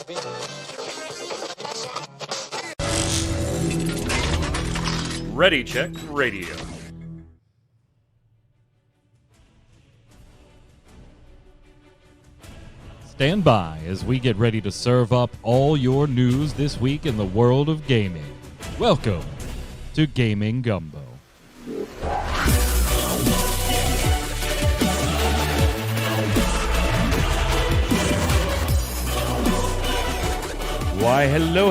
Ready Check Radio. Stand by as we get ready to serve up all your news this week in the world of gaming. Welcome to Gaming Gumbo. Why, hello,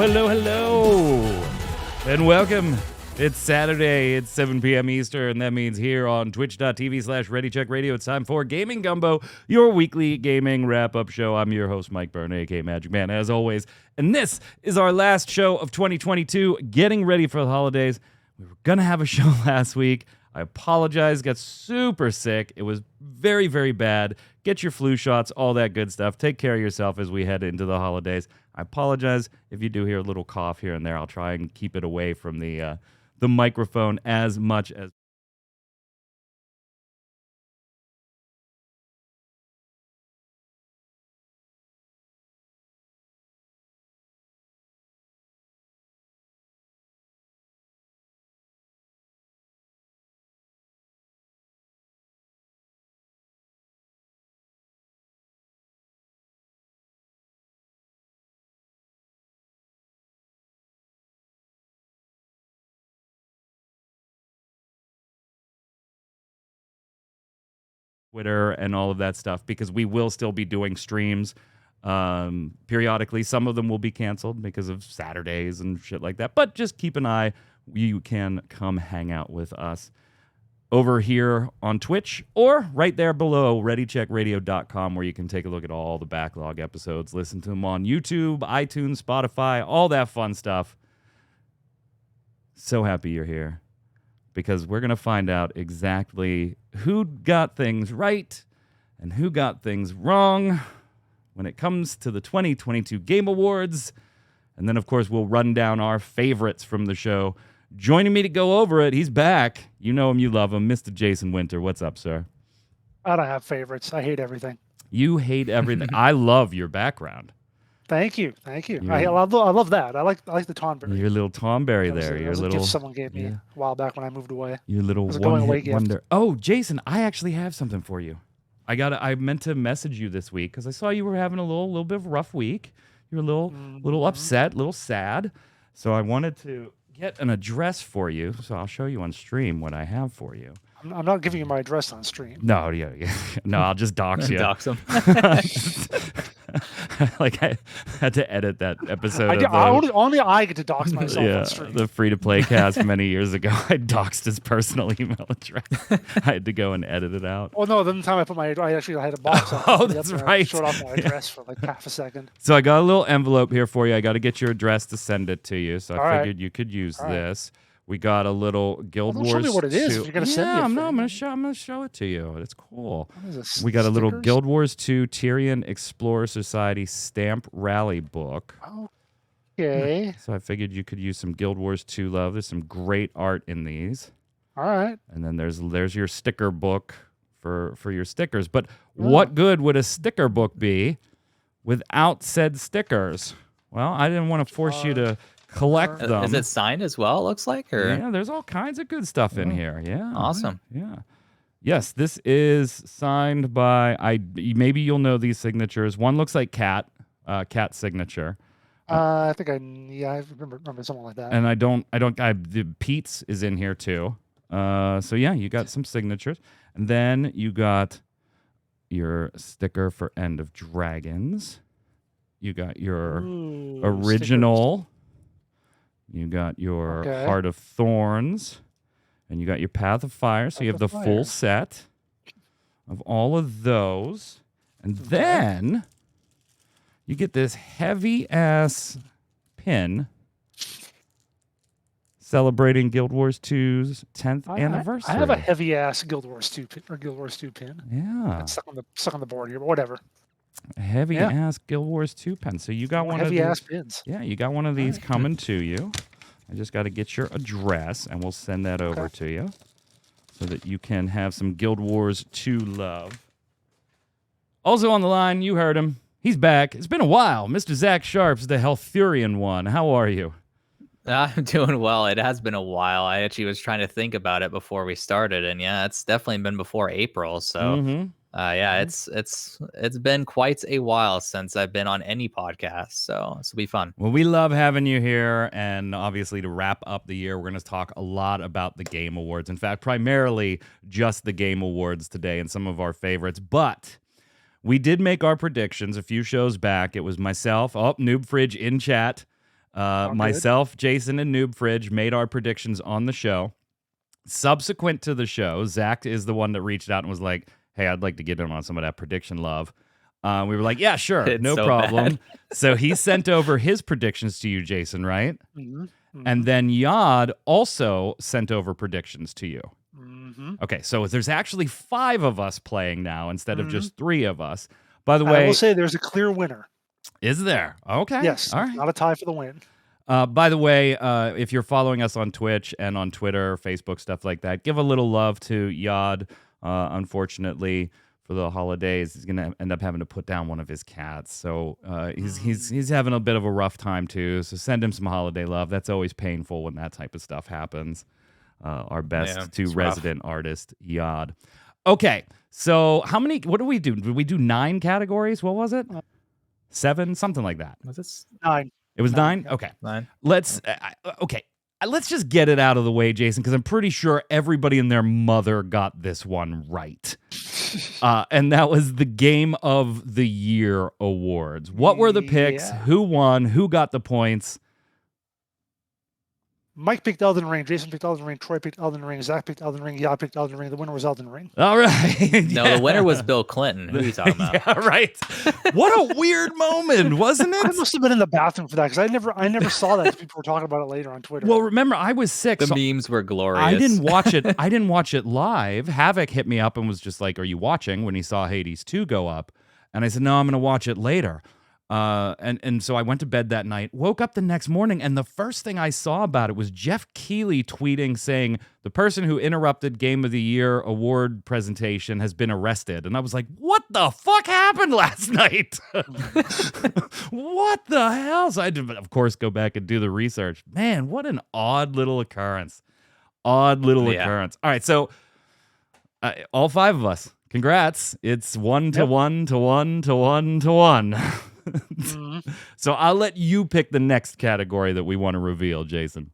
and welcome. It's Saturday, it's 7 p.m. Eastern, and that means here on twitch.tv/ReadyCheckRadio, it's time for Gaming Gumbo, your weekly gaming wrap-up show. I'm your host, Mike Byrne, a.k.a. Magic Man, as always, and this is our last show of 2022, getting ready for the holidays. We were going to have a show last week. I apologize, got super sick. It was very, very bad. Get your flu shots, all that good stuff. Take care of yourself as we head into the holidays. I apologize if you do hear a little cough here and there. I'll try and keep it away from the microphone as much as Twitter and all of that stuff, because we will still be doing streams periodically. Some of them will be canceled because of Saturdays and shit like that, but just keep an eye. You can come hang out with us over here on Twitch or right there below, readycheckradio.com, where you can take a look at all the backlog episodes, listen to them on YouTube, iTunes, Spotify, all that fun stuff. So happy you're here, because we're going to find out exactly who got things right and who got things wrong when it comes to the 2022 Game Awards. And then, of course, we'll run down our favorites from the show. Joining me to go over it, he's back. You know him, you love him, Mr. Jason Winter. What's up, sir? I don't have favorites. I hate everything. You hate everything. I love your background. Thank you. I love that. I like the Tonberry. Your little Tonberry there. Your was little a gift someone gave me a while back when I moved away. Your little one-hit wonder. Oh, Jason, I actually have something for you. I meant to message you this week because I saw you were having a little bit of a rough week. You were a little upset, a little sad. So I wanted to get an address for you. So I'll show you on stream what I have for you. I'm not giving you my address on stream. No, yeah. No, I'll just dox you. Dox him. Like I had to edit that episode. Only I get to dox myself on stream. The free-to-play cast many years ago. I doxed his personal email address. I had to go and edit it out. Oh no! Then the time I actually had a box. That's right. I showed off my address for like half a second. So I got a little envelope here for you. I got to get your address to send it to you. So I figured you could use this. We got a little Guild Wars. Show me what it is. If you're gonna send me I'm gonna show it to you. It's cool. What is this, we got a little stickers? Guild Wars 2 Tyrion Explorer Society stamp rally book. Okay. So I figured you could use some Guild Wars 2 love. There's some great art in these. All right. And then there's your sticker book for your stickers. But what good would a sticker book be without said stickers? Well, I didn't want to force you to collect them. Is it signed as well, it looks like? Or? Yeah, there's all kinds of good stuff in here. Yeah. Awesome. Yeah. Yes, this is signed by, maybe you'll know these signatures. One looks like Cat signature. I think I remember something like that. And the Pete's is in here too. So yeah, you got some signatures. And then you got your sticker for End of Dragons. You got your original. Stickers. You got your Heart of Thorns. And you got your Path of Fire. So you have the full set of all of those. And then you get this heavy-ass pin celebrating Guild Wars 2's 10th anniversary. I have a heavy-ass Guild Wars 2 pin. Yeah. It's stuck on the board here, but whatever. A heavy-ass Guild Wars 2 pin. So you got one of these. Heavy-ass pins. Yeah, you got one of these coming to you. I just got to get your address, and we'll send that over to you so that you can have some Guild Wars 2 love. Also on the line, you heard him. He's back. It's been a while. Mr. Zach Sharps, the Healthurian one. How are you? I'm doing well. It has been a while. I actually was trying to think about it before we started, and yeah, it's definitely been before April. So, yeah, it's been quite a while since I've been on any podcast. So this will be fun. Well, we love having you here, and obviously to wrap up the year, we're going to talk a lot about the Game Awards. In fact, primarily just the Game Awards today and some of our favorites. But we did make our predictions a few shows back. It was myself, Noob Fridge in chat. Myself, Jason, and Noob Fridge made our predictions on the show. Subsequent to the show, Zach is the one that reached out and was like, hey, I'd like to get in on some of that prediction love. We were like, yeah, sure, It's no so problem. bad. So he sent over his predictions to you, Jason, right? Mm-hmm. And then Yad also sent over predictions to you. Mm-hmm. Okay, so there's actually 5 of us playing now instead of just 3 of us. By the way, I will say there's a clear winner. is there? Okay. Yes, All right. not a tie for the win. By the way, if you're following us on Twitch and on Twitter, Facebook, stuff like that, give a little love to Yad. Unfortunately, for the holidays, he's gonna end up having to put down one of his cats. So he's having a bit of a rough time too. So send him some holiday love. That's always painful when that type of stuff happens. Our best to resident artist, Yad. Okay, so what do we do? Did we do 9 categories? What was it? 7, something like that. Was this 9. It was 9? Yeah. Okay. 9? Let's let's just get it out of the way, Jason, because I'm pretty sure everybody and their mother got this one right. And that was the Game of the Year awards. What were the picks? Yeah. Who won? Who got the points? Mike picked Elden Ring, Jason picked Elden Ring, Troy picked Elden Ring, Zach picked Elden Ring, Yad picked Elden Ring. The winner was Elden Ring. All right. No, the winner was Bill Clinton. Who are you talking about? Yeah, right. What a weird moment, wasn't I it? must have been in the bathroom for that because I never saw that. People were talking about it later on Twitter. Well, remember, I was sick. The so memes were glorious. I didn't watch it. I didn't watch it live. Havoc hit me up and was just like, "Are you watching?" When he saw Hades 2 go up, and I said, "No, I'm going to watch it later." And so I went to bed that night, woke up the next morning, and the first thing I saw about it was Jeff Keighley tweeting saying the person who interrupted Game of the Year award presentation has been arrested. And I was like, what the fuck happened last night? What the hell? So I had to, of course, go back and do the research. Man, what an odd little occurrence. Occurrence. All right, so all 5 of us, congrats. It's 1 to 1 to 1 to 1 to 1. So I'll let you pick the next category that we want to reveal, Jason.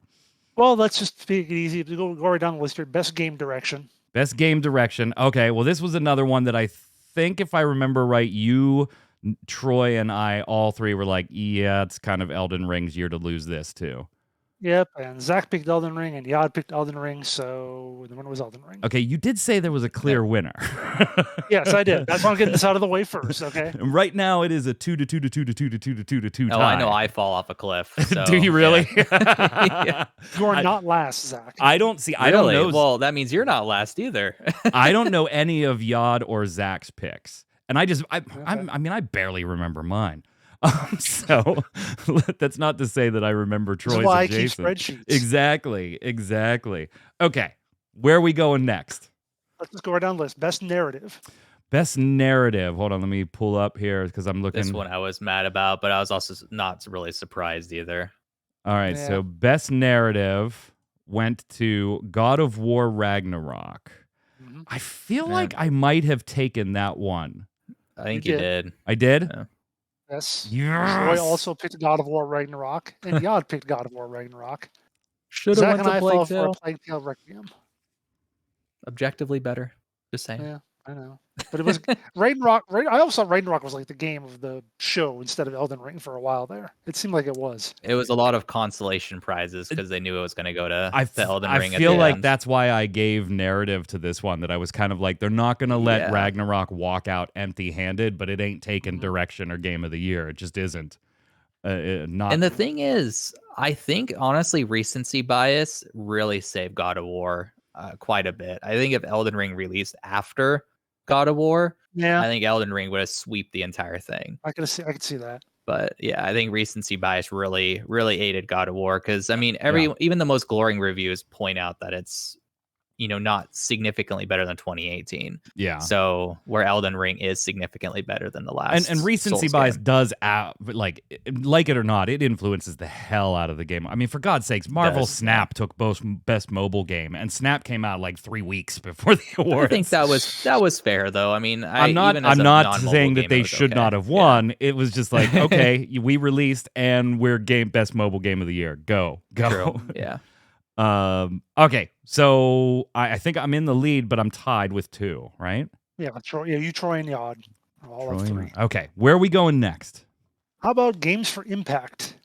Well, let's just take it easy. Go right down the list here. Best game direction. Best game direction. Okay, well, this was another one that I think, if I remember right, you, Troy, and I, all 3 were like, yeah, it's kind of Elden Ring's year to lose this too. Yep, and Zach picked Elden Ring, and Yad picked Elden Ring, so the winner was Elden Ring. Okay, you did say there was a clear winner. Yes, I did. That's why I'm getting this out of the way first, okay? And right now, it is a 2 to 2 to 2 to 2 to 2 to 2 to 2 tie. Oh, I know I fall off a cliff. So, Do you really? Yeah. You are not last, Zach. I don't see. I don't Really? know. Well, that means you're not last either. I don't know any of Yad or Zach's picks, and I mean, I barely remember mine. So that's not to say that I remember Troy's This is why and I keep Jason. spreadsheets. Exactly. Okay, where are we going next? Let's just go right down the list. Best narrative. Best narrative. Hold on, let me pull up here because I'm looking. This one I was mad about, but I was also not really surprised either. All right, Yeah. so best narrative went to God of War Ragnarok. Mhm. I feel Yeah. like I might have taken that one. I think You you did. did. I did? Yeah. Yes. Yes. Troy also picked God of War Ragnarok, and Yad picked God of War Ragnarok. Should have Zach went and to I Plague fell for a Tale. Plague Tale Requiem. Objectively better. Just saying. Yeah, I know. But it was Ragnarok. I also thought Ragnarok was like the game of the show instead of Elden Ring for a while there. It seemed like it was. It was a lot of consolation prizes because they knew it was going to go to Elden Ring. I feel at the like end. that's why I gave narrative to this one, that I was kind of like, they're not going to let Yeah. Ragnarok walk out empty-handed, but it ain't taking Mhm. direction or game of the year. It just isn't. Not. And the thing is, I think honestly, recency bias really saved God of War quite a bit. I think if Elden Ring released after God of War, Yeah, I think Elden Ring would have swept the entire thing. I could see that. But yeah, I think recency bias really aided God of War because I mean, even the most glowing reviews point out that it's not significantly better than 2018. Yeah. So where Elden Ring is significantly better than the last. And recency Souls bias game. does, like it or not, it influences the hell out of the game. I mean, for God's sakes, Marvel Snap took both best mobile game, and Snap came out like 3 weeks before the awards. I think that was fair, though. I mean, I'm not saying that they should not have won. Yeah. It was just like, okay, we released, and we're best mobile game of the year. Go. True. Yeah. Okay, so I think I'm in the lead, but I'm tied with 2, right? Yeah, Troy. Yeah, you, Troy, and Yod. All of 3. Okay, where are we going next? How about games for impact?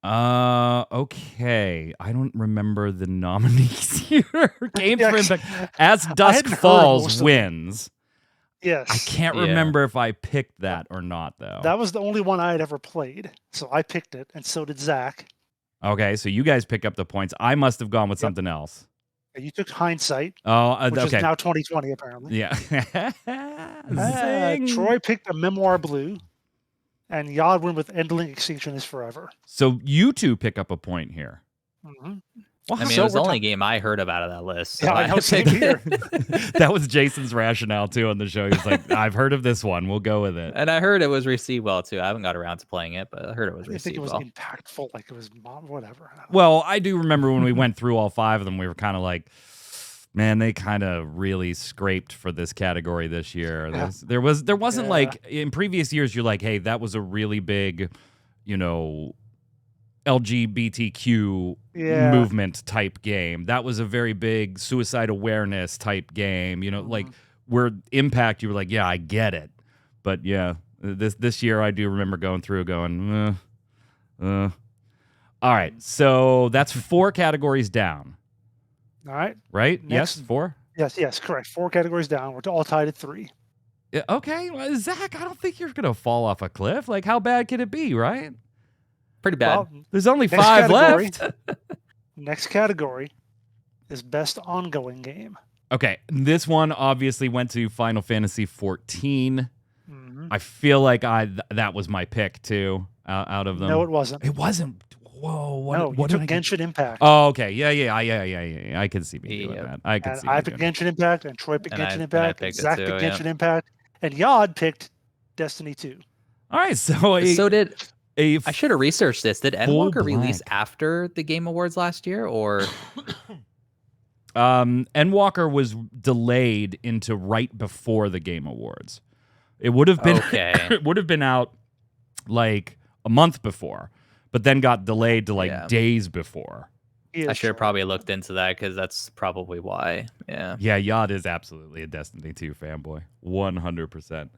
Okay. I don't remember the nominees here. Games for impact. As Dusk Falls wins. Yes. I can't remember if I picked that or not, though. That was the only one I had ever played, so I picked it, and so did Zach. Okay, so you guys pick up the points. I must have gone with something else. You took Hindsight, which is now 2020, apparently. Yeah. Troy picked A Memoir Blue, and Yod went with Endling Extinction is Forever. So you 2 pick up a point here. Mm-hmm. Well, I mean, it was the only game I heard about of that list. So yeah, I know, same here. That was Jason's rationale, too, on the show. He was like, I've heard of this one. We'll go with it. And I heard it was received well, too. I haven't got around to playing it, but I heard it was received well. I think it was impactful, like it was whatever. Well, I do remember when we went through all 5 of them, we were kind of like, man, they kind of really scraped for this category this year. Yeah. There wasn't like, in previous years, you're like, hey, that was a really big, LGBTQ movement type game. That was a very big suicide awareness type game. Like where Impact, you were like, yeah, I get it. But yeah, this year I do remember going through going, All right, so that's 4 categories down. All right. Right? Next, yes, 4? Yes, correct. 4 categories down. We're all tied at 3. Yeah, okay, well, Zach, I don't think you're going to fall off a cliff. Like, how bad could it be, right? Pretty bad. Well, there's only 5 left. Next category is best ongoing game. Okay, this one obviously went to Final Fantasy 14. I feel like that was my pick too. Out of them, no, it wasn't. It wasn't. Whoa! What took Genshin Impact? Oh, okay. Yeah. I can see me doing that. I picked Genshin Impact, and Troy picked Genshin Impact, and Zach picked Genshin Impact, and Yod picked Destiny 2. All right, so did. I should have researched this. Did Endwalker release after the Game Awards last year, or? Endwalker was delayed into right before the Game Awards. It would have been it would have been out like a month before, but then got delayed to days before. I should have probably looked into that because that's probably why. Yeah. Yeah, Yod is absolutely a Destiny 2 fanboy. 100%.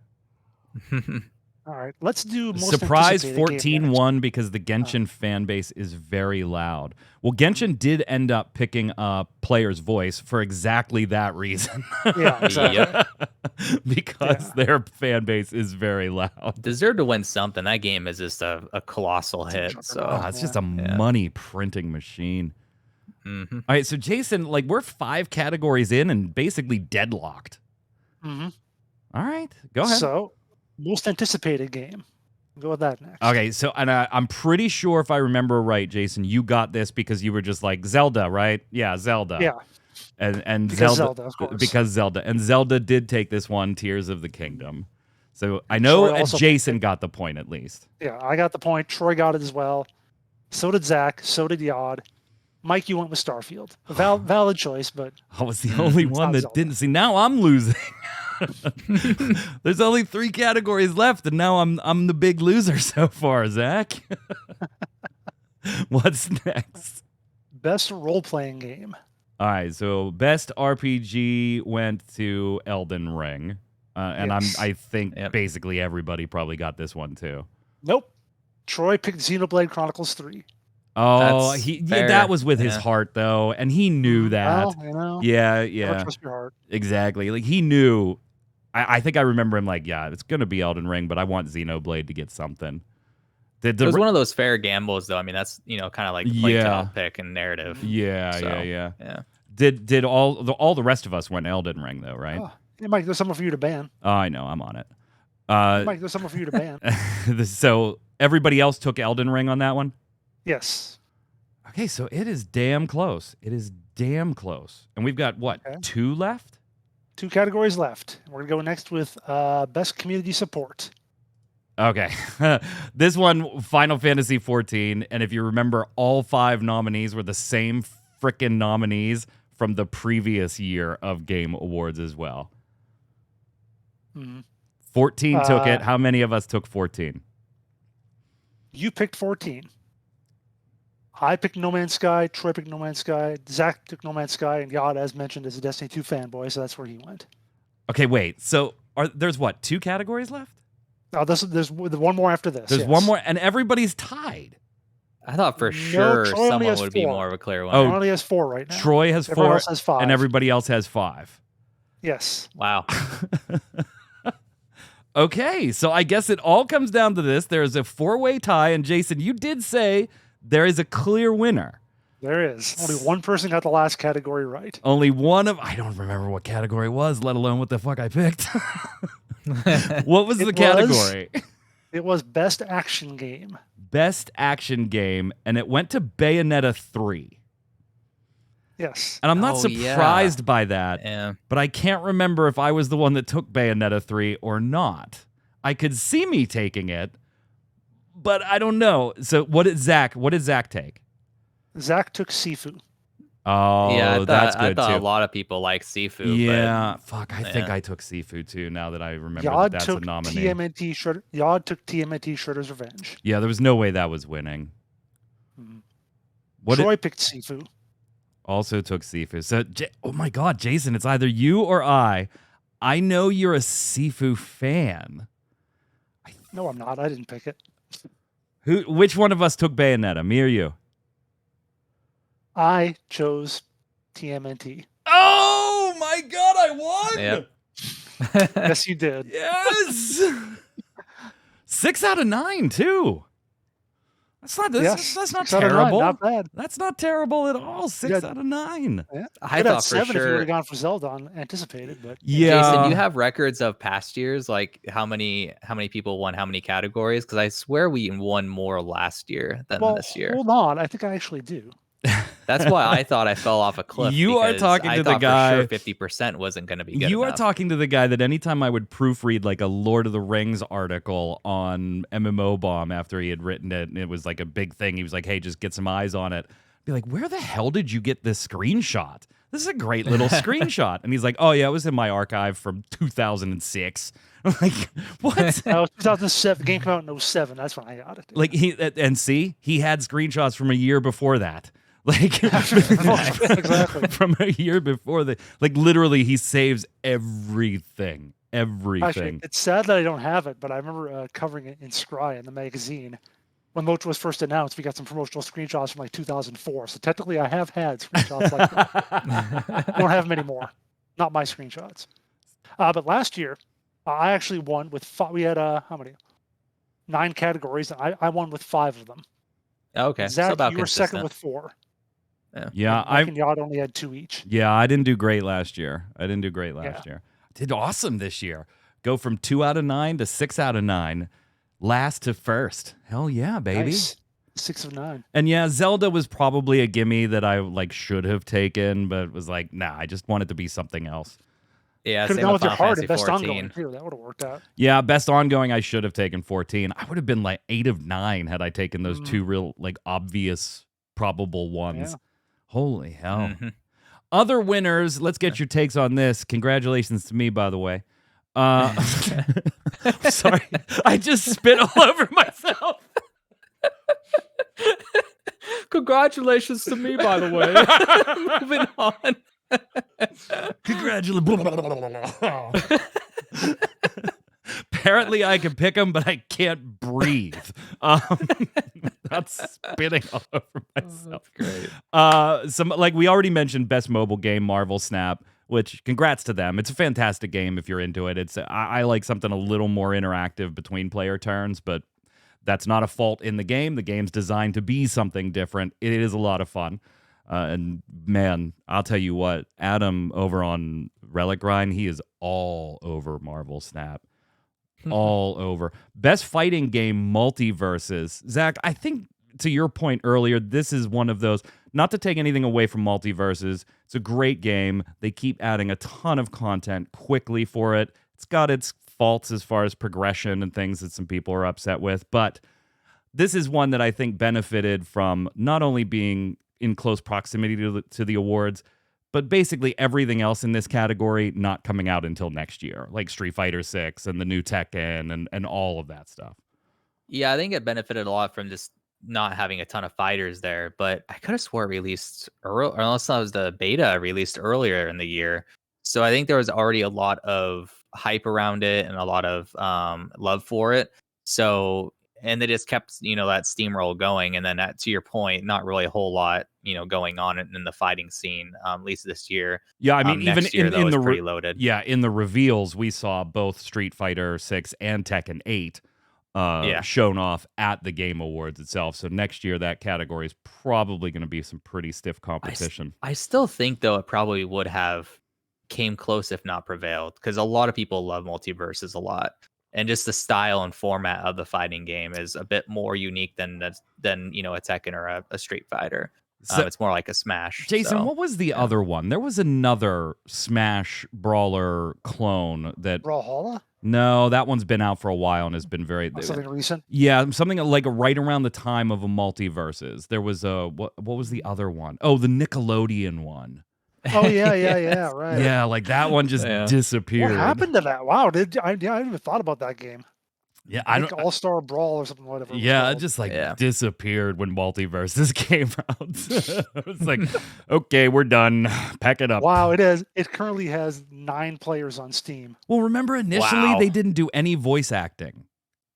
All right, let's do most surprise 14 because the Genshin fan base is very loud. Well, Genshin did end up picking Player's Voice for exactly that reason. Yeah, exactly. Because their fan base is very loud. Deserved to win something. That game is just a colossal hit. So it's just a money printing machine. All right, so Jason, like we're 5 categories in and basically deadlocked. All right, go ahead. So. Most anticipated game. Go with that next. Okay, so and I'm pretty sure if I remember right, Jason, you got this because you were just like Zelda, right? Yeah, Zelda. Yeah. And because Zelda, of course. Because Zelda. And Zelda did take this one, Tears of the Kingdom. So I know Jason got the point at least. Yeah, I got the point. Troy got it as well. So did Zach. So did Yod. Mike, you went with Starfield. Valid choice, but I was the only one that didn't see. Now I'm losing. There's only 3 categories left, and now I'm the big loser so far, Zach. What's next? Best role-playing game. All right, so best RPG went to Elden Ring, and I think basically everybody probably got this one too. Nope. Troy picked Xenoblade Chronicles 3. Oh, that was with his heart though, and he knew that. Well, you know, yeah. Never trust your heart. Exactly. Like he knew. I think I remember him like, yeah, it's gonna be Elden Ring, but I want Xenoblade to get something. It was one of those fair gambles, though. I mean, that's kind of like top pick and narrative. Yeah. Did all the rest of us went Elden Ring though, right? Oh, it might there's someone for you to ban. Oh, I know, I'm on it. Mike, there's someone for you to ban. So everybody else took Elden Ring on that one? Yes. Okay, so it is damn close. It is damn close. And we've got, what, 2 left? 2 categories left. We're going to go next with Best Community Support. Okay. This one, Final Fantasy XIV. And if you remember, all 5 nominees were the same frickin' nominees from the previous year of Game Awards as well. 14 took it. How many of us took 14? You picked 14. I picked No Man's Sky. Troy picked No Man's Sky. Zach took No Man's Sky. And Yad, as mentioned, is a Destiny 2 fanboy, so that's where he went. Okay, wait. So there's what, 2 categories left? Oh, there's one more after this. There's one more, and everybody's tied. I thought for sure Troy only someone has would be 4. more of a clear one. Troy only has 4 right now. Troy has Everyone 4, else has 5. and everybody else has 5. Yes. Wow. Okay, so I guess it all comes down to this. There is a 4-way tie, and Jason, you did say there is a clear winner. There is. Only one person got the last category right. Only one of... I don't remember what category it was, let alone what the fuck I picked. What was the category? It was Best Action Game. Best Action Game, and it went to Bayonetta 3. Yes. And I'm not surprised by that, Yeah. but I can't remember if I was the one that took Bayonetta 3 or not. I could see me taking it, but I don't know. So what did Zach take? Zach took Sifu. Oh, Yeah, that's good I thought too. a lot of people like Sifu. Yeah, but, fuck. I think I took Sifu too. Now that I remember Yad that's a took nominee. Yad took TMNT Shredder's Revenge. Yeah, there was no way that was winning. Troy picked Sifu. Also took Sifu. So, oh my God, Jason, it's either you or I. I know you're a Sifu fan. No, I'm not. I didn't pick it. Which one of us took Bayonetta, me or you? I chose TMNT. Oh my God, I won! Yep. Yes, you did. Yes! 6 out of 9, too. That's not terrible. Not bad. That's not terrible at all. 6 out of 9. Yeah. I thought for 7 if you would sure. have gone for Zelda anticipated, but Yeah. Jason, do you have records of past years, like how many people won how many categories? Because I swear we won more last year than this year. Hold on. I think I actually do. That's why I thought I fell off a cliff. You are because talking I to the thought guy. For sure 50% wasn't going to be good. You are enough. talking to the guy that anytime I would proofread like a Lord of the Rings article on MMO Bomb after he had written it, and it was like a big thing. He was like, "Hey, just get some eyes on it." I'd be like, "Where the hell did you get this screenshot? This is a great little screenshot." And he's like, "Oh yeah, it was in my archive from 2006." I'm like, what? That was 2007. The game came out in 07. That's when I got it. Like he had screenshots from a year before that. Like Exactly. from a year before that. Like literally, he saves everything. Actually, it's sad that I don't have it, but I remember covering it in Scry in the magazine. When Mocha was first announced, we got some promotional screenshots from like 2004. So technically, I have had screenshots like that. I don't have them anymore. Not my screenshots. But last year, I actually won with 5. We had how many? 9 categories. I won with 5 of them. Okay, Zach, so about you were consistent. second with 4. Yeah, Mike and Yad only had 2 each. Yeah, I didn't do great last year. I did awesome this year. Go from 2 out of 9 to 6 out of 9. Last to first. Hell yeah, baby. Nice. 6 of 9. And yeah, Zelda was probably a gimme that I like should have taken, but was like, nah, I just want it to be something else. Yeah, Could have same gone with with your Final heart Fantasy and best 14. ongoing too. That would have worked out. Yeah, best ongoing, I should have taken 14. I would have been like 8 of 9 had I taken those 2 real, like, obvious, probable ones. Yeah. Holy hell. Other winners, let's get your takes on this. Congratulations to me, by the way. Sorry, I just spit all over myself. Congratulations to me, by the way. Moving on. Congratulations. Apparently, I can pick them, but I can't breathe. That's spitting all over myself. That's great. Some like we already mentioned, best mobile game, Marvel Snap. Which, congrats to them. It's a fantastic game if you're into it. It's I like something a little more interactive between player turns, but that's not a fault in the game. The game's designed to be something different. It is a lot of fun. And man, I'll tell you what, Adam over on Relic Grind, he is all over Marvel Snap. All over. Best fighting game, Multiverses. Zach, I think to your point earlier, this is one of those, not to take anything away from Multiverses. It's a great game. They keep adding a ton of content quickly for it. It's got its faults as far as progression and things that some people are upset with, but this is one that I think benefited from not only being in close proximity to the awards, but basically everything else in this category not coming out until next year, like Street Fighter 6 and the new Tekken and all of that stuff. Yeah, I think it benefited a lot from just not having a ton of fighters there, but I could have swore it released early, unless that was the beta released earlier in the year. So I think there was already a lot of hype around it and a lot of love for it. So, and they just kept, that steamroll going. And then to your point, not really a whole lot, going on in the fighting scene, at least this year. Yeah, I mean, even next year, in the pretty loaded. Yeah, in the reveals, we saw both Street Fighter 6 and Tekken 8 shown off at the Game Awards itself. So next year, that category is probably going to be some pretty stiff competition. I still think, though, it probably would have came close if not prevailed, because a lot of people love Multiverses a lot. And just the style and format of the fighting game is a bit more unique than a Tekken or a Street Fighter. So, it's more like a Smash. Jason, what was the other one? There was another Smash brawler clone that... Brawlhalla? No, that one's been out for a while and has been very... Something recent? Yeah, something like right around the time of a Multiverses. There was a... What was the other one? Oh, the Nickelodeon one. Oh, yeah, right. Yeah, like that one just disappeared. What happened to that? Wow, I hadn't even thought about that game. Yeah, I think All-Star Brawl or something, whatever. Yeah, it just disappeared when Multiverses came out. It was like, okay, we're done. Pack it up. Wow, it is. It currently has 9 players on Steam. Well, remember initially they didn't do any voice acting.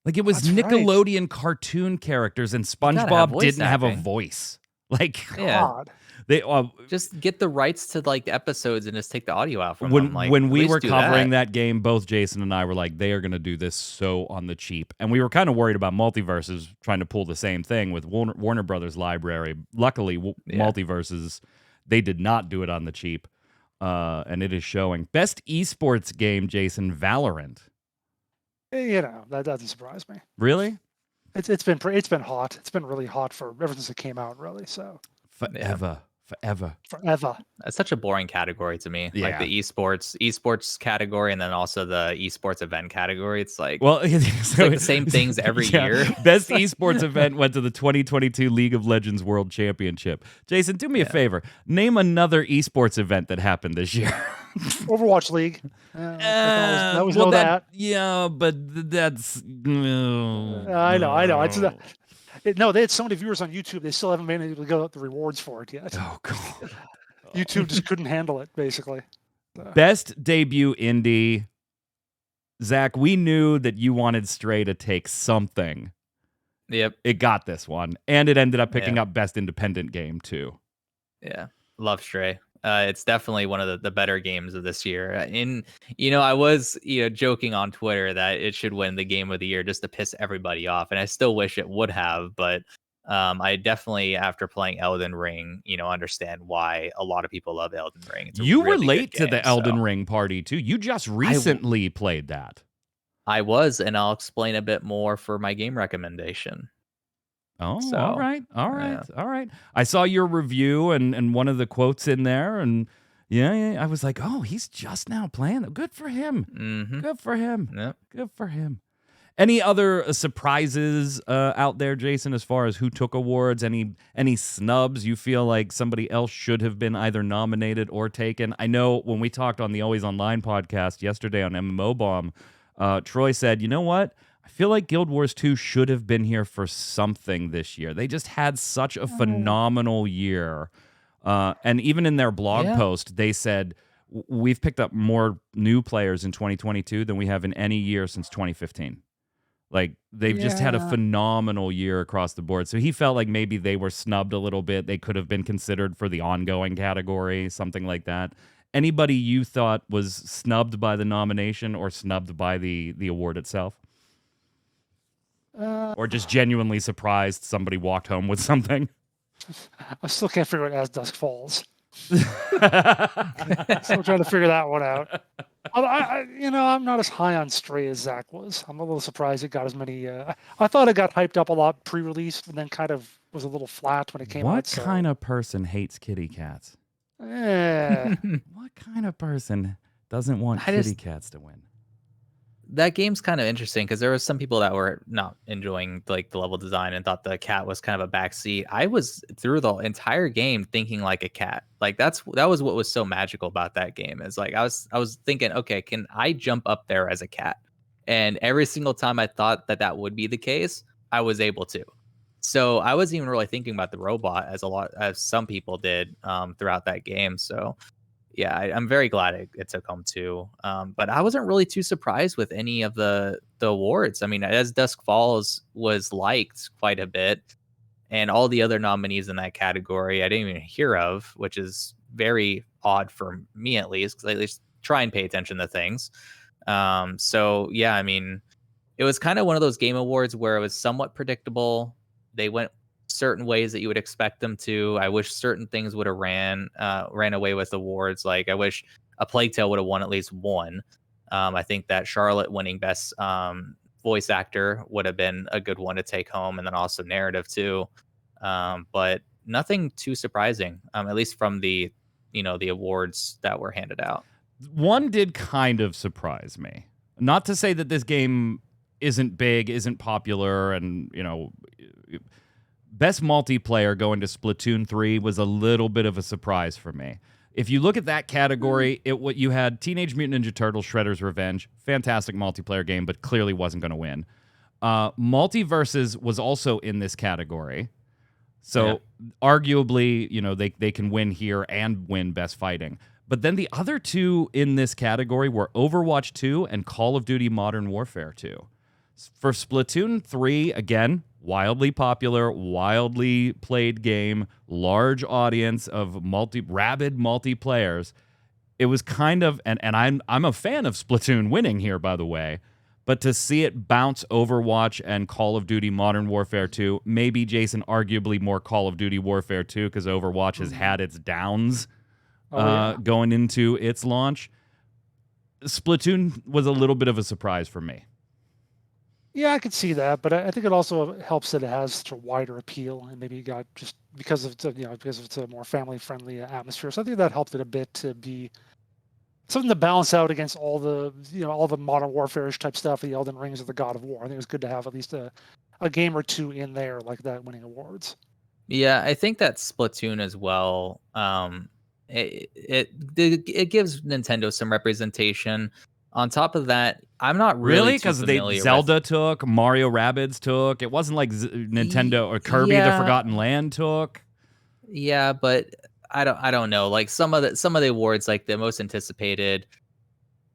Like it was Nickelodeon cartoon characters, and SpongeBob didn't have a voice. Like, God. They just get the rights to like the episodes and just take the audio out from them. Like, when we were covering that game, both Jason and I were like, they are going to do this so on the cheap. And we were kind of worried about Multiverses trying to pull the same thing with Warner Brothers library. Luckily, Multiverses, they did not do it on the cheap. And it is showing. Best esports game, Jason, Valorant. That doesn't surprise me. Really? It's been hot. It's been really hot ever since it came out, really. So forever. That's such a boring category to me. Like the esports category, and then also the esports event category. It's like, it's like the same things every year. Best esports event went to the 2022 League of Legends World Championship. Jason, do me a favor. Name another esports event that happened this year. Overwatch League. I always know that. Yeah, but that's... I know. No, they had so many viewers on YouTube. They still haven't been able to go up the rewards for it yet. Oh, God. YouTube just couldn't handle it, basically. Best debut indie. Zach, we knew that you wanted Stray to take something. Yep. It got this one. And it ended up picking up Best Independent Game, too. Yeah. Love Stray. It's definitely one of the better games of this year. And, I was, joking on Twitter that it should win the game of the year just to piss everybody off. And I still wish it would have, but I definitely, after playing Elden Ring, understand why a lot of people love Elden Ring. You were late to the Elden Ring party, too. You just recently played that. I was, and I'll explain a bit more for my game recommendation. Oh, so, all right. I saw your review and one of the quotes in there, and I was like, oh, he's just now playing. Good for him. Mm-hmm. Good for him. Yep. Good for him. Any other surprises out there, Jason, as far as who took awards? Any snubs you feel like somebody else should have been either nominated or taken? I know when we talked on the Always Online podcast yesterday on MMO Bomb, Troy said, you know what? I feel like Guild Wars 2 should have been here for something this year. They just had such a phenomenal year. And even in their blog post, they said, we've picked up more new players in 2022 than we have in any year since 2015. Like, they've just had a phenomenal year across the board. So he felt like maybe they were snubbed a little bit. They could have been considered for the ongoing category, something like that. Anybody you thought was snubbed by the nomination or snubbed by the award itself? Or just genuinely surprised somebody walked home with something? I still can't figure out As Dusk Falls. So I'm trying to figure that one out. Although I'm not as high on Stray as Zach was. I'm a little surprised it got as many. I thought it got hyped up a lot pre-release, and then kind of was a little flat when it came out. What kind of person hates kitty cats? What kind of person doesn't want kitty cats to win? That game's kind of interesting because there were some people that were not enjoying like the level design and thought the cat was kind of a backseat. I was through the entire game thinking like a cat. Like that was what was so magical about that game. Is like I was thinking, okay, can I jump up there as a cat? And every single time I thought that would be the case, I was able to. So I wasn't even really thinking about the robot as some people did throughout that game. So yeah, I'm very glad it took home too. But I wasn't really too surprised with any of the awards. I mean, As Dusk Falls was liked quite a bit, and all the other nominees in that category I didn't even hear of, which is very odd for me at least, because I at least try and pay attention to things. So yeah, I mean, it was kind of one of those game awards where it was somewhat predictable. They went certain ways that you would expect them to. I wish certain things would have ran away with awards. Like I wish a Plague Tale would have won at least one. I think that Charlotte winning best voice actor would have been a good one to take home, and then also narrative too. But nothing too surprising, at least from the awards that were handed out. One did kind of surprise me. Not to say that this game isn't big, isn't popular, and best multiplayer going to Splatoon 3 was a little bit of a surprise for me. If you look at that category, what you had Teenage Mutant Ninja Turtles Shredder's Revenge, fantastic multiplayer game, but clearly wasn't going to win. Multiverses was also in this category. So arguably, they can win here and win best fighting. But then the other two in this category were Overwatch 2 and Call of Duty Modern Warfare 2. For Splatoon 3, again, wildly popular, wildly played game, large audience of rabid multiplayers. It was kind of, and I'm a fan of Splatoon winning here, by the way, but to see it bounce Overwatch and Call of Duty Modern Warfare 2, maybe, Jason, arguably more Call of Duty Warfare 2 because Overwatch has had its downs going into its launch. Splatoon was a little bit of a surprise for me. Yeah, I could see that, but I think it also helps that it has such a wider appeal, and maybe you got just because of it's a more family friendly atmosphere. So I think that helped it a bit to be something to balance out against all the Modern Warfare-ish type stuff, the Elden Rings or the God of War. I think it was good to have at least a game or two in there like that winning awards. Yeah, I think that Splatoon as well. It gives Nintendo some representation. On top of that, I'm not really because Zelda took, Mario Rabbids took. It wasn't like Nintendo or Kirby the Forgotten Land took. Yeah, but I don't know. Like some of the awards, like the most anticipated.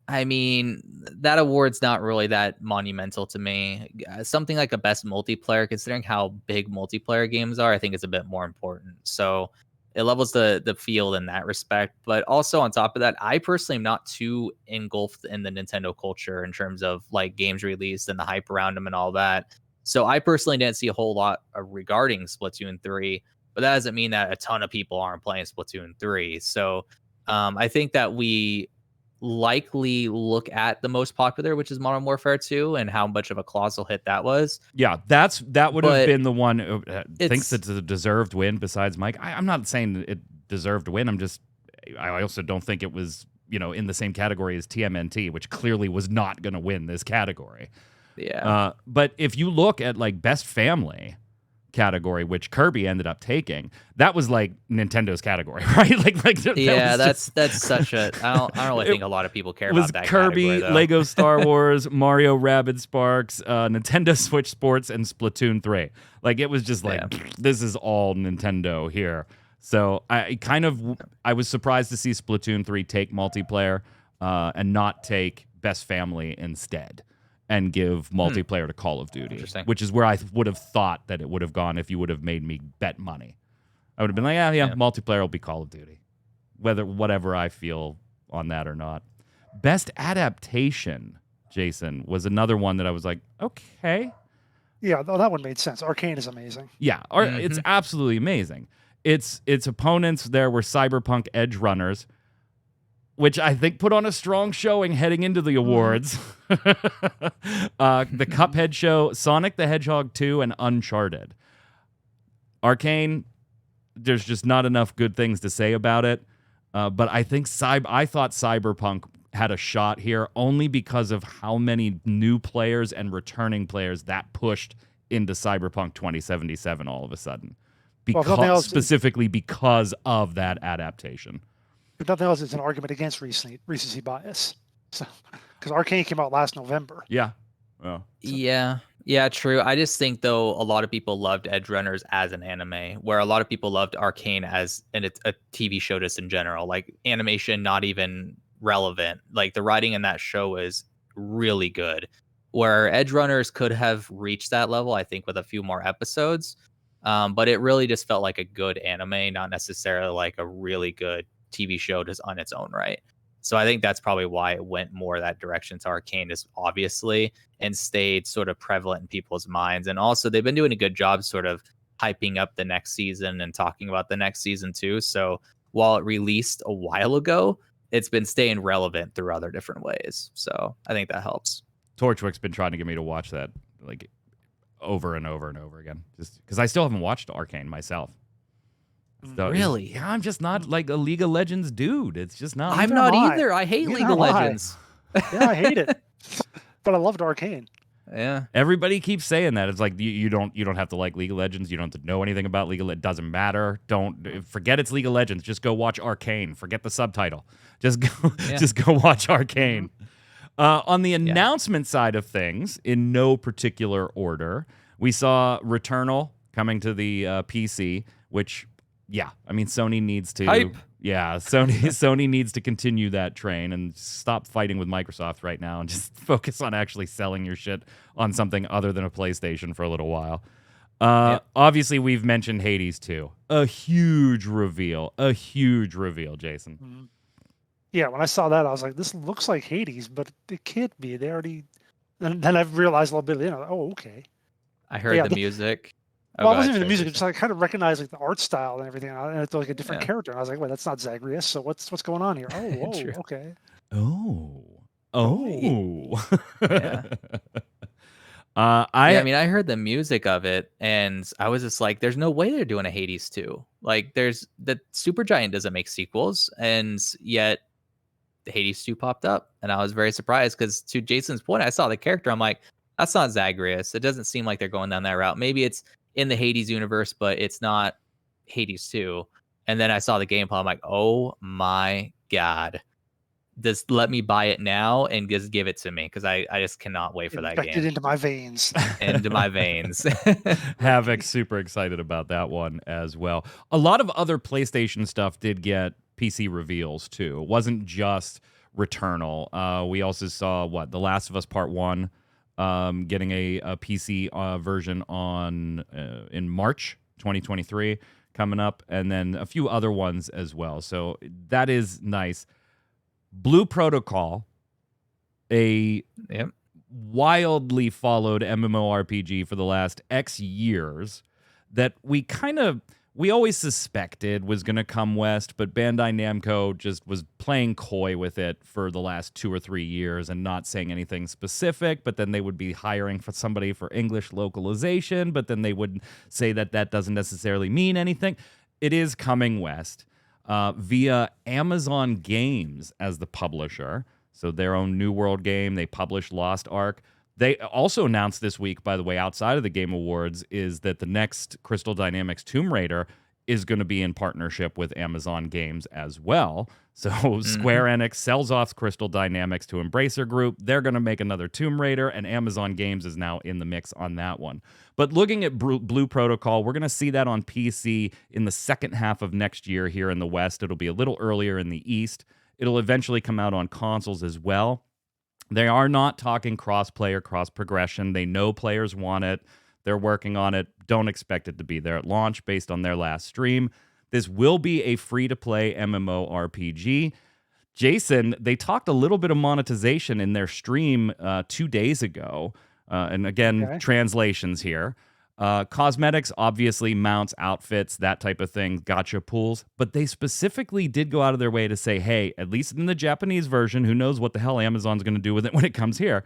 I mean, that award's not really that monumental to me. Something like a best multiplayer, considering how big multiplayer games are, I think is a bit more important. So it levels the field in that respect. But also on top of that, I personally am not too engulfed in the Nintendo culture in terms of like games released and the hype around them and all that. So I personally didn't see a whole lot regarding Splatoon 3, but that doesn't mean that a ton of people aren't playing Splatoon 3. So I think that we likely look at the most popular, which is Modern Warfare 2, and how much of a colossal hit that was. Yeah, that would have been the one who thinks it's a deserved win besides Mike. I'm not saying it deserved to win. I also don't think it was, in the same category as TMNT, which clearly was not going to win this category. Yeah. But if you look at like best family category, which Kirby ended up taking, that was like Nintendo's category, right? That's such a. I don't really think a lot of people care about that. Kirby, category, Lego Star Wars, Mario Rabbids Sparks, Nintendo Switch Sports, and Splatoon 3. Like it was just like this is all Nintendo here. So I was surprised to see Splatoon 3 take multiplayer and not take best family instead, and give multiplayer to Call of Duty, which is where I would have thought that it would have gone if you would have made me bet money. I would have been like, multiplayer will be Call of Duty, whatever I feel on that or not. Best adaptation, Jason, was another one that I was like, okay. Yeah, that one made sense. Arcane is amazing. Yeah, it's absolutely amazing. Its opponents there were Cyberpunk Edge Runners, which I think put on a strong showing heading into the awards. The Cuphead show, Sonic the Hedgehog 2, and Uncharted. Arcane, there's just not enough good things to say about it. But I think I thought Cyberpunk had a shot here only because of how many new players and returning players that pushed into Cyberpunk 2077 all of a sudden. Specifically because of that adaptation. If nothing else, it's an argument against recency bias. So, because Arcane came out last November. Yeah. Well, Yeah, true. I just think, though, a lot of people loved Edge Runners as an anime, where a lot of people loved Arcane as it's a TV show just in general. Like, animation, not even relevant. Like, the writing in that show is really good. Where Edge Runners could have reached that level, I think, with a few more episodes. But it really just felt like a good anime, not necessarily like a really good TV show just on its own right. So I think that's probably why it went more that direction to Arcane, is obviously, and stayed sort of prevalent in people's minds. And also they've been doing a good job sort of hyping up the next season and talking about the next season too. So while it released a while ago, it's been staying relevant through other different ways. So I think that helps. Torchwick's been trying to get me to watch that like over and over and over again, just because I still haven't watched Arcane myself. So really? Yeah, I'm just not like a League of Legends dude. It's just not. I'm not either. I hate League of Legends. Yeah, I hate it. But I loved Arcane. Yeah. Everybody keeps saying that. It's like you don't have to like League of Legends. You don't have to know anything about League of Legends. It doesn't matter. Don't forget it's League of Legends. Just go watch Arcane. Forget the subtitle. Just go watch Arcane. On the announcement side of things, in no particular order, we saw Returnal coming to the PC, which, yeah, I mean, Sony needs to... Hype. Yeah, Sony needs to continue that train and stop fighting with Microsoft right now and just focus on actually selling your shit on something other than a PlayStation for a little while. Obviously, we've mentioned Hades 2. A huge reveal, Jason. Mm-hmm. Yeah, when I saw that, I was like, this looks like Hades, but it can't be. They already... And then I realized a little bit, oh, okay. I heard the music. Well, it wasn't even the music. Just I kind of recognized like the art style and everything, and it's like a different character. And I was like, "Wait, that's not Zagreus. So what's going on here?" Oh, whoa, okay. Yeah. I mean, I heard the music of it, and I was just like, "There's no way they're doing a Hades 2. Like, there's the Supergiant doesn't make sequels, and yet the Hades 2 popped up, and I was very surprised because, to Jason's point, I saw the character. I'm like, that's not Zagreus. It doesn't seem like they're going down that route. Maybe it's in the Hades universe, but it's not Hades 2. And then I saw the gameplay. I'm like, oh my God. Just let me buy it now and just give it to me, because I just cannot wait for that game. Infected into my veins. Into my veins. Havoc's super excited about that one as well. A lot of other PlayStation stuff did get PC reveals too. It wasn't just Returnal. We also saw, The Last of Us Part 1 getting a PC version on in March 2023 coming up, and then a few other ones as well. So that is nice. Blue Protocol, a wildly followed MMORPG for the last X years that we always suspected was going to come west, but Bandai Namco just was playing coy with it for the last 2 or 3 years and not saying anything specific, but then they would be hiring for somebody for English localization, but then they would say that doesn't necessarily mean anything. It is coming west via Amazon Games as the publisher, so their own New World game. They published Lost Ark. They also announced this week, by the way, outside of the Game Awards, is that the next Crystal Dynamics Tomb Raider is going to be in partnership with Amazon Games as well. So Square Enix sells off Crystal Dynamics to Embracer Group. They're going to make another Tomb Raider, and Amazon Games is now in the mix on that one. But looking at Blue Protocol, we're going to see that on PC in the second half of next year here in the West. It'll be a little earlier in the East. It'll eventually come out on consoles as well. They are not talking cross-play or cross-progression. They know players want it. They're working on it. Don't expect it to be there at launch based on their last stream. This will be a free-to-play MMORPG. Jason, they talked a little bit of monetization in their stream 2 days ago. And again, translations here. Cosmetics, obviously, mounts, outfits, that type of thing, gacha pools. But they specifically did go out of their way to say, hey, at least in the Japanese version, who knows what the hell Amazon's going to do with it when it comes here.